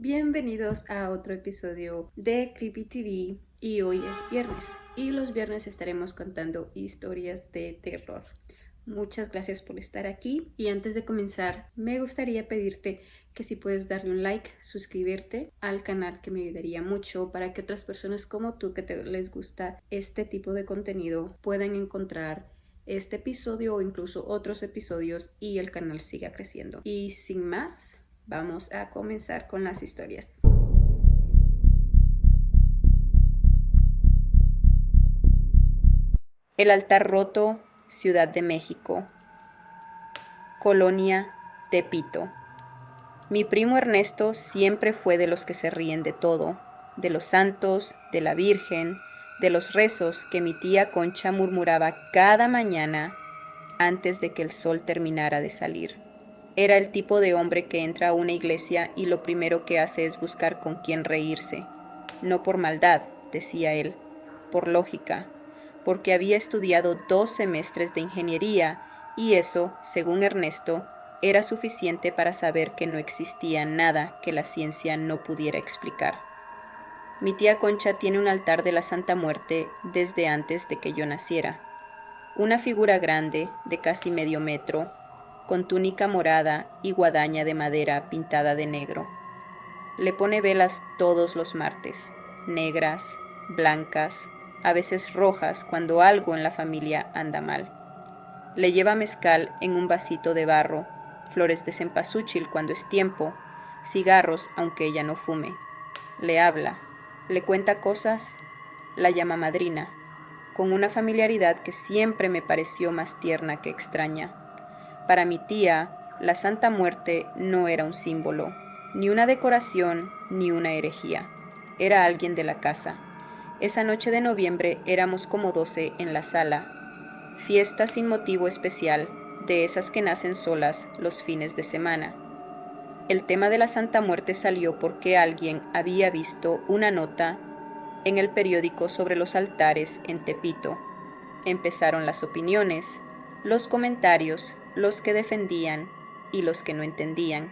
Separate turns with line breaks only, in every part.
Bienvenidos a otro episodio de Creepy TV y hoy es viernes y los viernes estaremos contando historias de terror. Muchas gracias por estar aquí y antes de comenzar me gustaría pedirte que si puedes darle un like, suscribirte al canal, que me ayudaría mucho para que otras personas como tú les gusta este tipo de contenido puedan encontrar este episodio o incluso otros episodios y el canal siga creciendo. Y sin más, vamos a comenzar con las historias. El altar roto, Ciudad de México. Colonia Tepito. Mi primo Ernesto siempre fue de los que se ríen de todo, de los santos, de la Virgen, de los rezos que mi tía Concha murmuraba cada mañana antes de que el sol terminara de salir. Era el tipo de hombre que entra a una iglesia y lo primero que hace es buscar con quién reírse. No por maldad, decía él, por lógica, porque había estudiado 2 semestres de ingeniería y eso, según Ernesto, era suficiente para saber que no existía nada que la ciencia no pudiera explicar. Mi tía Concha tiene un altar de la Santa Muerte desde antes de que yo naciera. Una figura grande, de casi medio metro, con túnica morada y guadaña de madera pintada de negro. Le pone velas todos los martes, negras, blancas, a veces rojas cuando algo en la familia anda mal. Le lleva mezcal en un vasito de barro, flores de cempasúchil cuando es tiempo, cigarros aunque ella no fume. Le habla, le cuenta cosas, la llama madrina, con una familiaridad que siempre me pareció más tierna que extraña. Para mi tía, la Santa Muerte no era un símbolo, ni una decoración, ni una herejía. Era alguien de la casa. Esa noche de noviembre éramos como 12 en la sala. Fiesta sin motivo especial, de esas que nacen solas los fines de semana. El tema de la Santa Muerte salió porque alguien había visto una nota en el periódico sobre los altares en Tepito. Empezaron las opiniones, los comentarios, los que defendían y los que no entendían.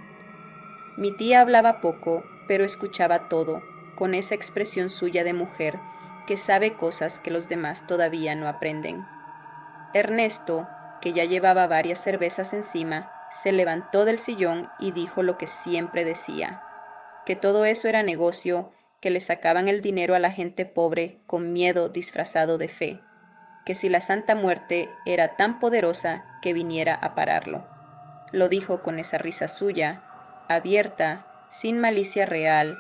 Mi tía hablaba poco, pero escuchaba todo, con esa expresión suya de mujer que sabe cosas que los demás todavía no aprenden. Ernesto, que ya llevaba varias cervezas encima, se levantó del sillón y dijo lo que siempre decía, que todo eso era negocio, que le sacaban el dinero a la gente pobre con miedo disfrazado de fe, que si la Santa Muerte era tan poderosa que viniera a pararlo. Lo dijo con esa risa suya, abierta, sin malicia real,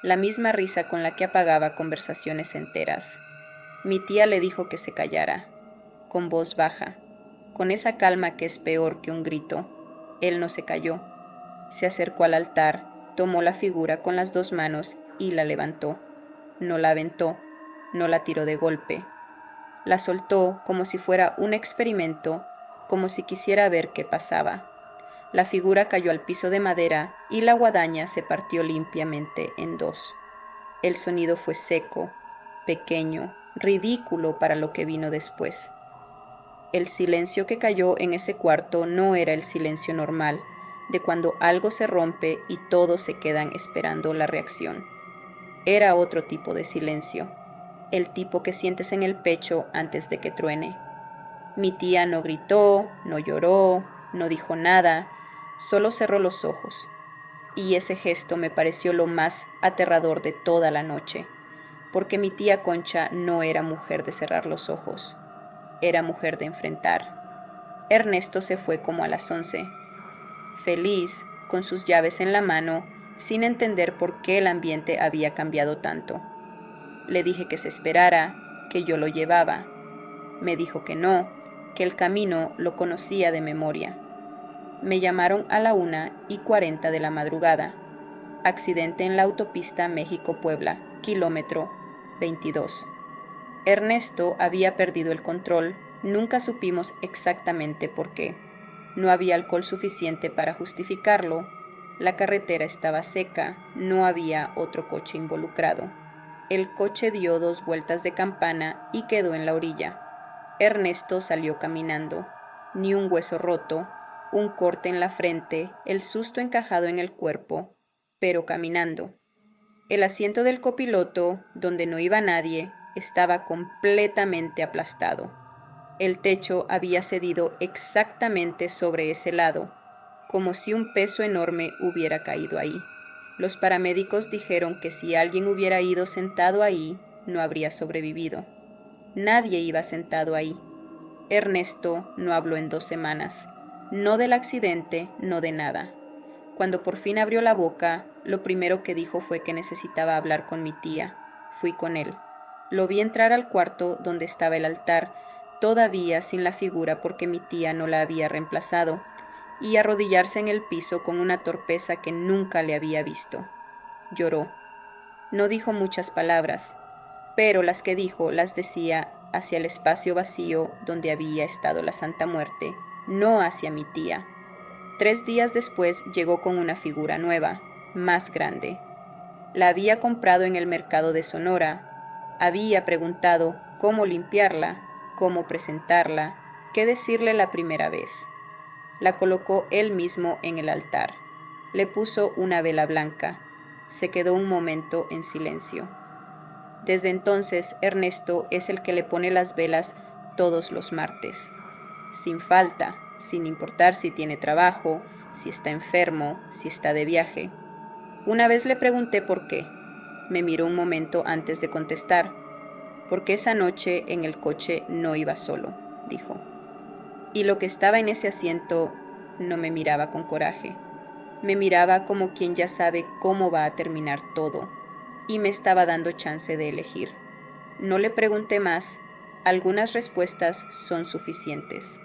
la misma risa con la que apagaba conversaciones enteras. Mi tía le dijo que se callara, con voz baja, con esa calma que es peor que un grito. Él no se calló. Se acercó al altar, tomó la figura con las 2 manos y la levantó. No la aventó, no la tiró de golpe. La soltó como si fuera un experimento, como si quisiera ver qué pasaba. La figura cayó al piso de madera y la guadaña se partió limpiamente en 2. El sonido fue seco, pequeño, ridículo para lo que vino después. El silencio que cayó en ese cuarto no era el silencio normal, de cuando algo se rompe y todos se quedan esperando la reacción. Era otro tipo de silencio, el tipo que sientes en el pecho antes de que truene. Mi tía no gritó, no lloró, no dijo nada, solo cerró los ojos. Y ese gesto me pareció lo más aterrador de toda la noche, porque mi tía Concha no era mujer de cerrar los ojos, era mujer de enfrentar. Ernesto se fue como a las 11, feliz, con sus llaves en la mano, sin entender por qué el ambiente había cambiado tanto. Le dije que se esperara, que yo lo llevaba. Me dijo que no, que el camino lo conocía de memoria. Me llamaron a la 1:40 de la madrugada. Accidente en la autopista México-Puebla, kilómetro 22. Ernesto había perdido el control, nunca supimos exactamente por qué. No había alcohol suficiente para justificarlo. La carretera estaba seca, no había otro coche involucrado. El coche dio 2 vueltas de campana y quedó en la orilla. Ernesto salió caminando. Ni un hueso roto, un corte en la frente, el susto encajado en el cuerpo. pero caminando. El asiento del copiloto, donde no iba nadie, estaba completamente aplastado. El techo había cedido exactamente sobre ese lado, como si un peso enorme hubiera caído ahí. Los paramédicos dijeron que si alguien hubiera ido sentado ahí, no habría sobrevivido. Nadie iba sentado ahí. Ernesto no habló en 2 semanas, no del accidente, no de nada. Cuando por fin abrió la boca, lo primero que dijo fue que necesitaba hablar con mi tía. Fui con él. Lo vi entrar al cuarto donde estaba el altar, todavía sin la figura porque mi tía no la había reemplazado, y arrodillarse en el piso con una torpeza que nunca le había visto. Lloró. No dijo muchas palabras, pero las que dijo las decía hacia el espacio vacío donde había estado la Santa Muerte, no hacia mi tía. 3 días después llegó con una figura nueva, más grande. La había comprado en el mercado de Sonora. Había preguntado cómo limpiarla, cómo presentarla, qué decirle la primera vez. La colocó él mismo en el altar. Le puso una vela blanca. Se quedó un momento en silencio. Desde entonces, Ernesto es el que le pone las velas todos los martes, sin falta, sin importar si tiene trabajo, si está enfermo, si está de viaje. Una vez le pregunté por qué. Me miró un momento antes de contestar. Porque esa noche en el coche no iba solo, dijo. Y lo que estaba en ese asiento no me miraba con coraje. Me miraba como quien ya sabe cómo va a terminar todo, y me estaba dando chance de elegir. No le pregunté más. Algunas respuestas son suficientes.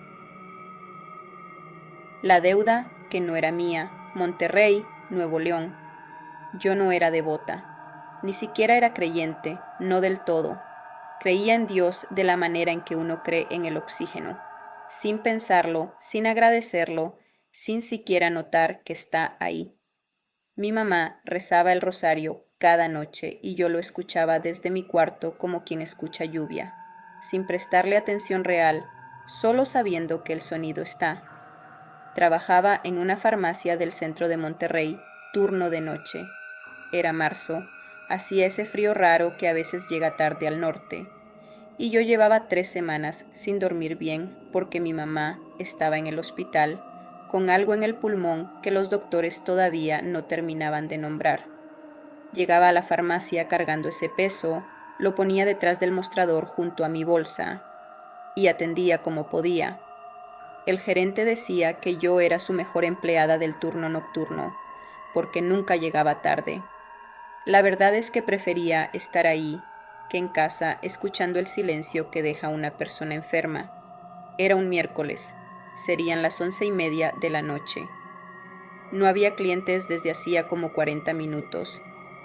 La deuda, que no era mía, Monterrey, Nuevo León. Yo no era devota, ni siquiera era creyente, no del todo. Creía en Dios de la manera en que uno cree en el oxígeno, sin pensarlo, sin agradecerlo, sin siquiera notar que está ahí. Mi mamá rezaba el rosario cada noche y yo lo escuchaba desde mi cuarto como quien escucha lluvia, sin prestarle atención real, solo sabiendo que el sonido está. Trabajaba en una farmacia del centro de Monterrey, turno de noche. Era marzo, hacía ese frío raro que a veces llega tarde al norte, y yo llevaba 3 semanas sin dormir bien porque mi mamá estaba en el hospital con algo en el pulmón que los doctores todavía no terminaban de nombrar. Llegaba a la farmacia cargando ese peso, lo ponía detrás del mostrador junto a mi bolsa y atendía como podía. El gerente decía que yo era su mejor empleada del turno nocturno, porque nunca llegaba tarde. La verdad es que prefería estar ahí que en casa escuchando el silencio que deja una persona enferma. Era un miércoles, serían las 11:30 de la noche. No había clientes desde hacía como 40 minutos,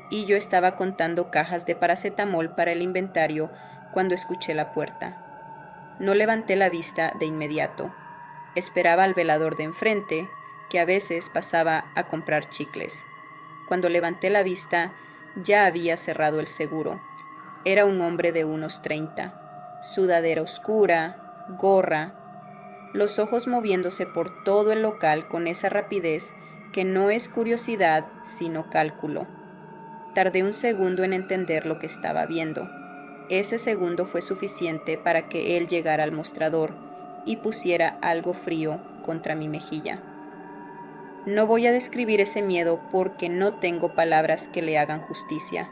y yo estaba contando cajas de paracetamol para el inventario cuando escuché la puerta. No levanté la vista de inmediato. Esperaba al velador de enfrente, que a veces pasaba a comprar chicles. Cuando levanté la vista, ya había cerrado el seguro. Era un hombre de unos 30, sudadera oscura, gorra, los ojos moviéndose por todo el local con esa rapidez que no es curiosidad, sino cálculo. Tardé un segundo en entender lo que estaba viendo. Ese segundo fue suficiente para que él llegara al mostrador y pusiera algo frío contra mi mejilla. No voy a describir ese miedo porque no tengo palabras que le hagan justicia.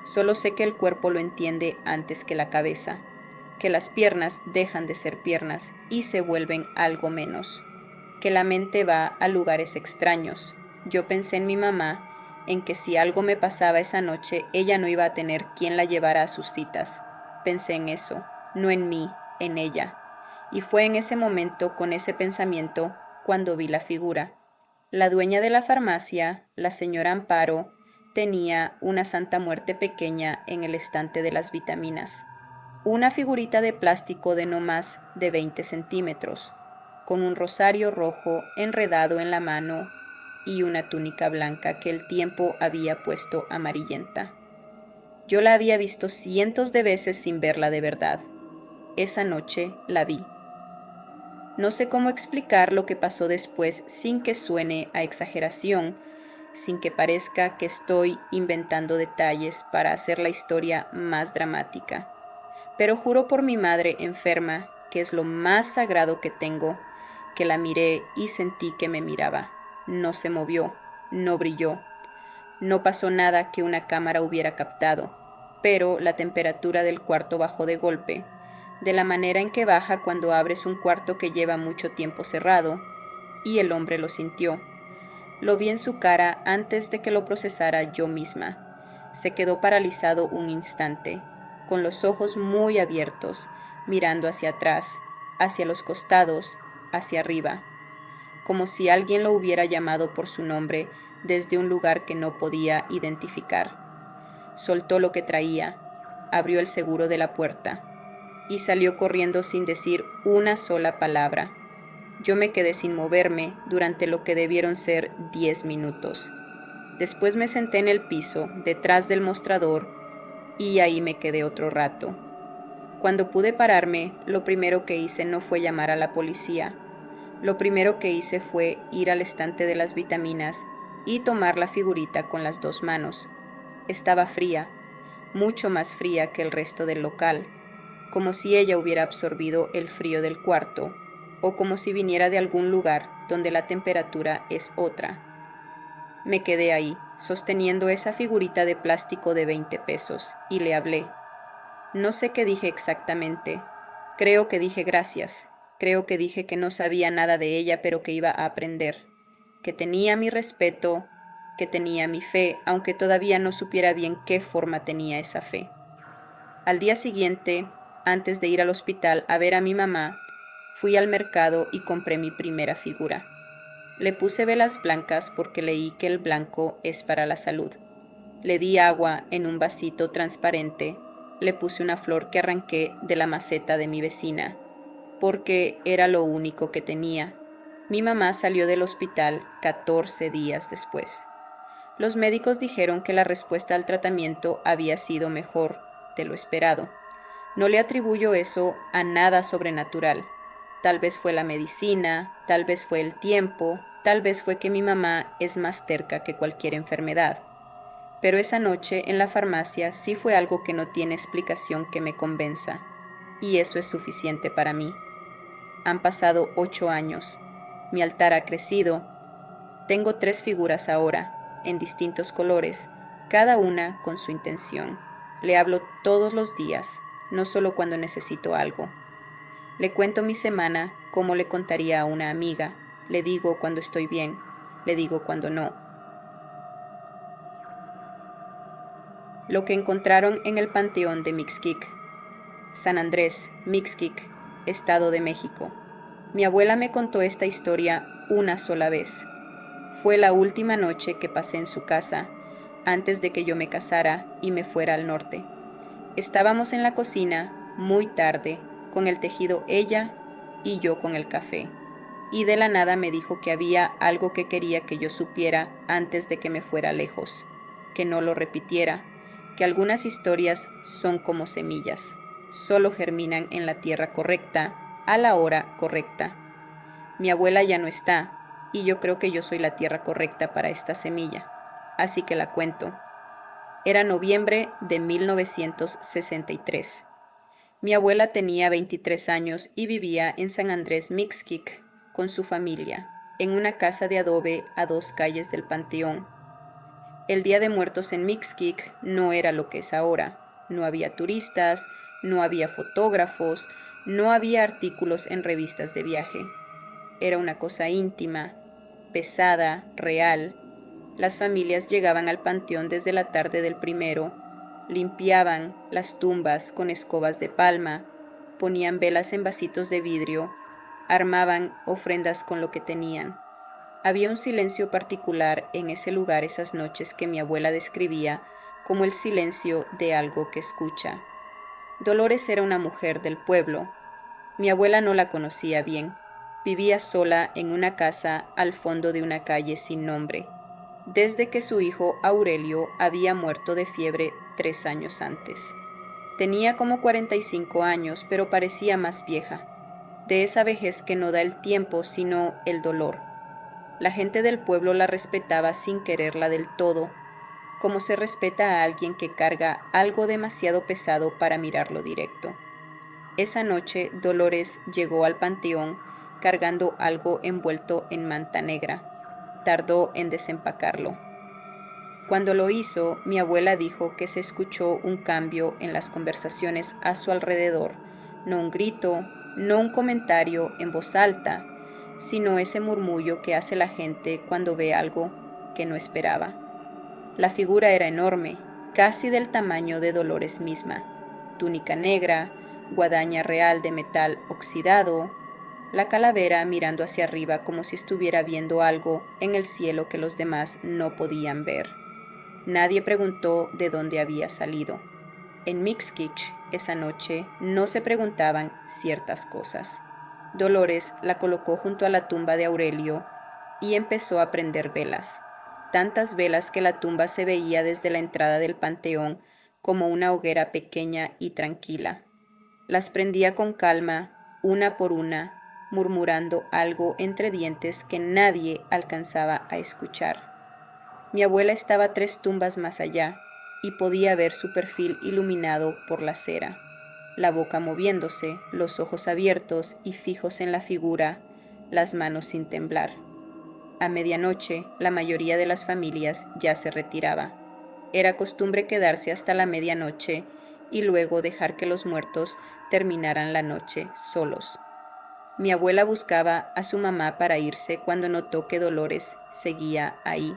Solo sé que el cuerpo lo entiende antes que la cabeza, que las piernas dejan de ser piernas y se vuelven algo menos, que la mente va a lugares extraños. Yo pensé en mi mamá, en que si algo me pasaba esa noche, ella no iba a tener quien la llevara a sus citas. Pensé en eso, no en mí, en ella. Y fue en ese momento, con ese pensamiento, cuando vi la figura. La dueña de la farmacia, la señora Amparo, tenía una Santa Muerte pequeña en el estante de las vitaminas. Una figurita de plástico de no más de 20 centímetros, con un rosario rojo enredado en la mano y una túnica blanca que el tiempo había puesto amarillenta. Yo la había visto cientos de veces sin verla de verdad. Esa noche la vi. No sé cómo explicar lo que pasó después sin que suene a exageración, sin que parezca que estoy inventando detalles para hacer la historia más dramática. Pero juro por mi madre enferma, que es lo más sagrado que tengo, que la miré y sentí que me miraba. No se movió, no brilló. No pasó nada que una cámara hubiera captado, pero la temperatura del cuarto bajó de golpe, de la manera en que baja cuando abres un cuarto que lleva mucho tiempo cerrado, y el hombre lo sintió. Lo vi en su cara antes de que lo procesara yo misma. Se quedó paralizado un instante, con los ojos muy abiertos, mirando hacia atrás, hacia los costados, hacia arriba, como si alguien lo hubiera llamado por su nombre desde un lugar que no podía identificar. Soltó lo que traía, abrió el seguro de la puerta y salió corriendo sin decir una sola palabra. Yo me quedé sin moverme durante lo que debieron ser 10 minutos. Después me senté en el piso, detrás del mostrador, y ahí me quedé otro rato. Cuando pude pararme, lo primero que hice no fue llamar a la policía. Lo primero que hice fue ir al estante de las vitaminas y tomar la figurita con las 2 manos. Estaba fría, mucho más fría que el resto del local, como si ella hubiera absorbido el frío del cuarto, o como si viniera de algún lugar donde la temperatura es otra. Me quedé ahí, sosteniendo esa figurita de plástico de 20 pesos, y le hablé. No sé qué dije exactamente. Creo que dije gracias. Creo que dije que no sabía nada de ella, pero que iba a aprender. Que tenía mi respeto, que tenía mi fe, aunque todavía no supiera bien qué forma tenía esa fe. Al día siguiente, antes de ir al hospital a ver a mi mamá, fui al mercado y compré mi primera figura. Le puse velas blancas porque leí que el blanco es para la salud. Le di agua en un vasito transparente. Le puse una flor que arranqué de la maceta de mi vecina, porque era lo único que tenía. Mi mamá salió del hospital 14 días después. Los médicos dijeron que la respuesta al tratamiento había sido mejor de lo esperado. No le atribuyo eso a nada sobrenatural. Tal vez fue la medicina, tal vez fue el tiempo, tal vez fue que mi mamá es más terca que cualquier enfermedad. Pero esa noche en la farmacia sí fue algo que no tiene explicación que me convenza, y eso es suficiente para mí. Han pasado 8 años. Mi altar ha crecido. Tengo 3 figuras ahora, en distintos colores, cada una con su intención. Le hablo todos los días, no solo cuando necesito algo. Le cuento mi semana como le contaría a una amiga. Le digo cuando estoy bien, le digo cuando no. Lo que encontraron en el panteón de Mixquic. San Andrés, Mixquic, Estado de México. Mi abuela me contó esta historia una sola vez. Fue la última noche que pasé en su casa, antes de que yo me casara y me fuera al norte. Estábamos en la cocina, muy tarde, con el tejido ella y yo con el café. Y de la nada me dijo que había algo que quería que yo supiera antes de que me fuera lejos, que no lo repitiera, que algunas historias son como semillas, solo germinan en la tierra correcta, a la hora correcta. Mi abuela ya no está, y yo creo que yo soy la tierra correcta para esta semilla, así que la cuento. Era noviembre de 1963. Mi abuela tenía 23 años y vivía en San Andrés Mixquic con su familia, en una casa de adobe a 2 calles del panteón. El Día de Muertos en Mixquic no era lo que es ahora. No había turistas, no había fotógrafos, no había artículos en revistas de viaje. Era una cosa íntima, pesada, real. Las familias llegaban al panteón desde la tarde del primero, limpiaban las tumbas con escobas de palma, ponían velas en vasitos de vidrio, armaban ofrendas con lo que tenían. Había un silencio particular en ese lugar esas noches que mi abuela describía como el silencio de algo que escucha. Dolores era una mujer del pueblo. Mi abuela no la conocía bien. Vivía sola en una casa al fondo de una calle sin nombre, desde que su hijo Aurelio había muerto de fiebre 3 años antes. Tenía como 45 años, pero parecía más vieja, de esa vejez que no da el tiempo sino el dolor. La gente del pueblo la respetaba sin quererla del todo, como se respeta a alguien que carga algo demasiado pesado para mirarlo directo. Esa noche Dolores llegó al panteón cargando algo envuelto en manta negra. Tardó en desempacarlo. Cuando lo hizo, mi abuela dijo que se escuchó un cambio en las conversaciones a su alrededor, no un grito, no un comentario en voz alta, sino ese murmullo que hace la gente cuando ve algo que no esperaba. La figura era enorme, casi del tamaño de Dolores misma. Túnica negra, guadaña real de metal oxidado, la calavera mirando hacia arriba como si estuviera viendo algo en el cielo que los demás no podían ver. Nadie preguntó de dónde había salido. En Mixquic esa noche no se preguntaban ciertas cosas. Dolores la colocó junto a la tumba de Aurelio y empezó a prender velas. Tantas velas que la tumba se veía desde la entrada del panteón como una hoguera pequeña y tranquila. Las prendía con calma, una por una, murmurando algo entre dientes que nadie alcanzaba a escuchar. Mi abuela estaba 3 tumbas más allá y podía ver su perfil iluminado por la cera, la boca moviéndose, los ojos abiertos y fijos en la figura, las manos sin temblar. A medianoche, la mayoría de las familias ya se retiraba. Era costumbre quedarse hasta la medianoche y luego dejar que los muertos terminaran la noche solos. Mi abuela buscaba a su mamá para irse cuando notó que Dolores seguía ahí,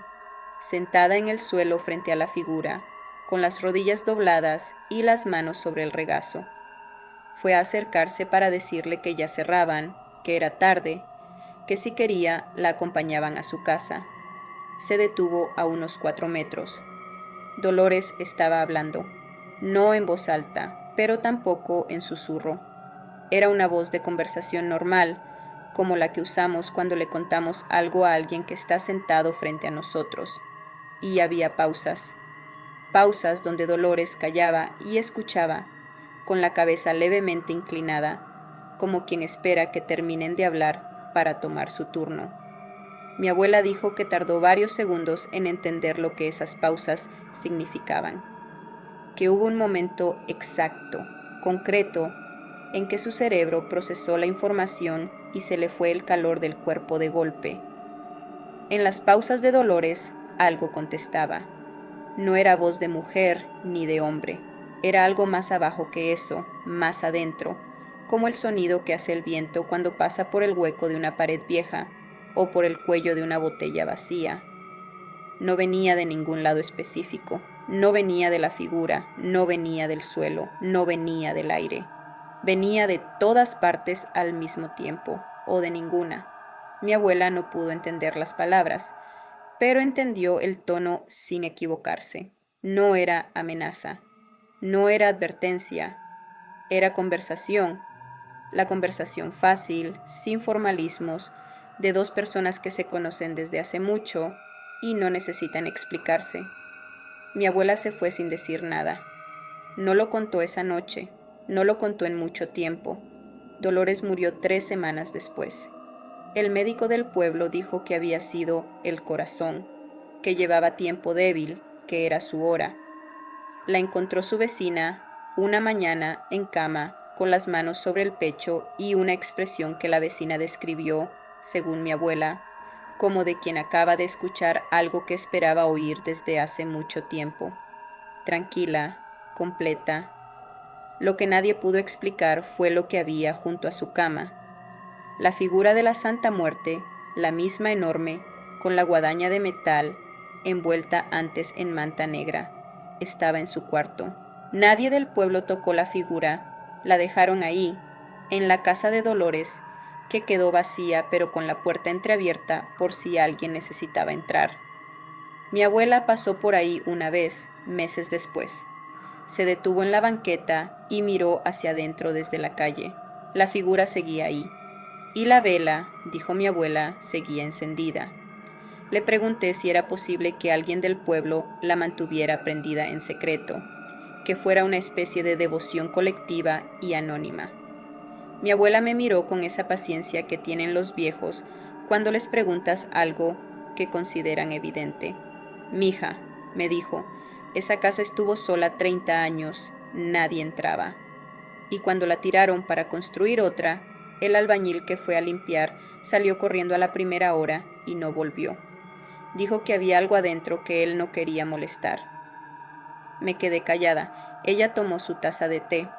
sentada en el suelo frente a la figura, con las rodillas dobladas y las manos sobre el regazo. Fue a acercarse para decirle que ya cerraban, que era tarde, que si quería la acompañaban a su casa. Se detuvo a unos 4 metros. Dolores estaba hablando, no en voz alta, pero tampoco en susurro. Era una voz de conversación normal, como la que usamos cuando le contamos algo a alguien que está sentado frente a nosotros. Y había pausas, pausas donde Dolores callaba y escuchaba, con la cabeza levemente inclinada, como quien espera que terminen de hablar para tomar su turno. Mi abuela dijo que tardó varios segundos en entender lo que esas pausas significaban, que hubo un momento exacto, concreto, en que su cerebro procesó la información y se le fue el calor del cuerpo de golpe. En las pausas de Dolores, algo contestaba. No era voz de mujer ni de hombre, era algo más abajo que eso, más adentro, como el sonido que hace el viento cuando pasa por el hueco de una pared vieja o por el cuello de una botella vacía. No venía de ningún lado específico, no venía de la figura, no venía del suelo, no venía del aire. Venía de todas partes al mismo tiempo, o de ninguna. Mi abuela no pudo entender las palabras, pero entendió el tono sin equivocarse. No era amenaza, no era advertencia, era conversación. La conversación fácil, sin formalismos, de 2 personas que se conocen desde hace mucho y no necesitan explicarse. Mi abuela se fue sin decir nada. No lo contó esa noche, no lo contó en mucho tiempo. Dolores murió 3 semanas después. El médico del pueblo dijo que había sido el corazón, que llevaba tiempo débil, que era su hora. La encontró su vecina una mañana en cama, con las manos sobre el pecho y una expresión que la vecina describió, según mi abuela, como de quien acaba de escuchar algo que esperaba oír desde hace mucho tiempo. Tranquila, completa. Lo que nadie pudo explicar fue lo que había junto a su cama. La figura de la Santa Muerte, la misma enorme, con la guadaña de metal, envuelta antes en manta negra, estaba en su cuarto. Nadie del pueblo tocó la figura, la dejaron ahí, en la casa de Dolores, que quedó vacía pero con la puerta entreabierta por si alguien necesitaba entrar. Mi abuela pasó por ahí una vez, meses después. Se detuvo en la banqueta y miró hacia adentro desde la calle. La figura seguía ahí. Y la vela, dijo mi abuela, seguía encendida. Le pregunté si era posible que alguien del pueblo la mantuviera prendida en secreto, que fuera una especie de devoción colectiva y anónima. Mi abuela me miró con esa paciencia que tienen los viejos cuando les preguntas algo que consideran evidente. Mija, me dijo, esa casa estuvo sola 30 años, nadie entraba. Y cuando la tiraron para construir otra, el albañil que fue a limpiar salió corriendo a la primera hora y no volvió. Dijo que había algo adentro que él no quería molestar. Me quedé callada. Ella tomó su taza de té.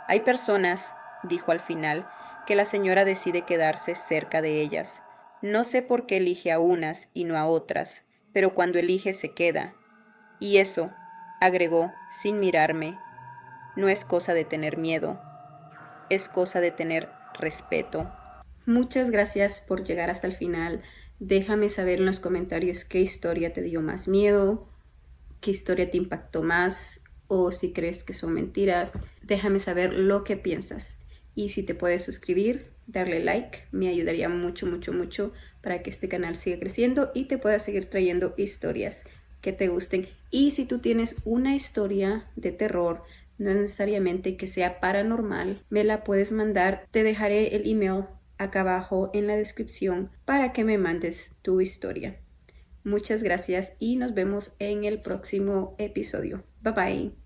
Hay personas, dijo al final, que la señora decide quedarse cerca de ellas. No sé por qué elige a unas y no a otras, pero cuando elige se queda. Y eso, agregó, sin mirarme, no es cosa de tener miedo, es cosa de tener respeto. Muchas gracias por llegar hasta el final. Déjame saber en los comentarios qué historia te dio más miedo, qué historia te impactó más o si crees que son mentiras. Déjame saber lo que piensas. Y si te puedes suscribir, darle like, me ayudaría mucho, mucho, mucho para que este canal siga creciendo y te pueda seguir trayendo historias que te gusten. Y si tú tienes una historia de terror, no es necesariamente que sea paranormal, me la puedes mandar. Te dejaré el email acá abajo en la descripción para que me mandes tu historia. Muchas gracias y nos vemos en el próximo episodio. Bye bye.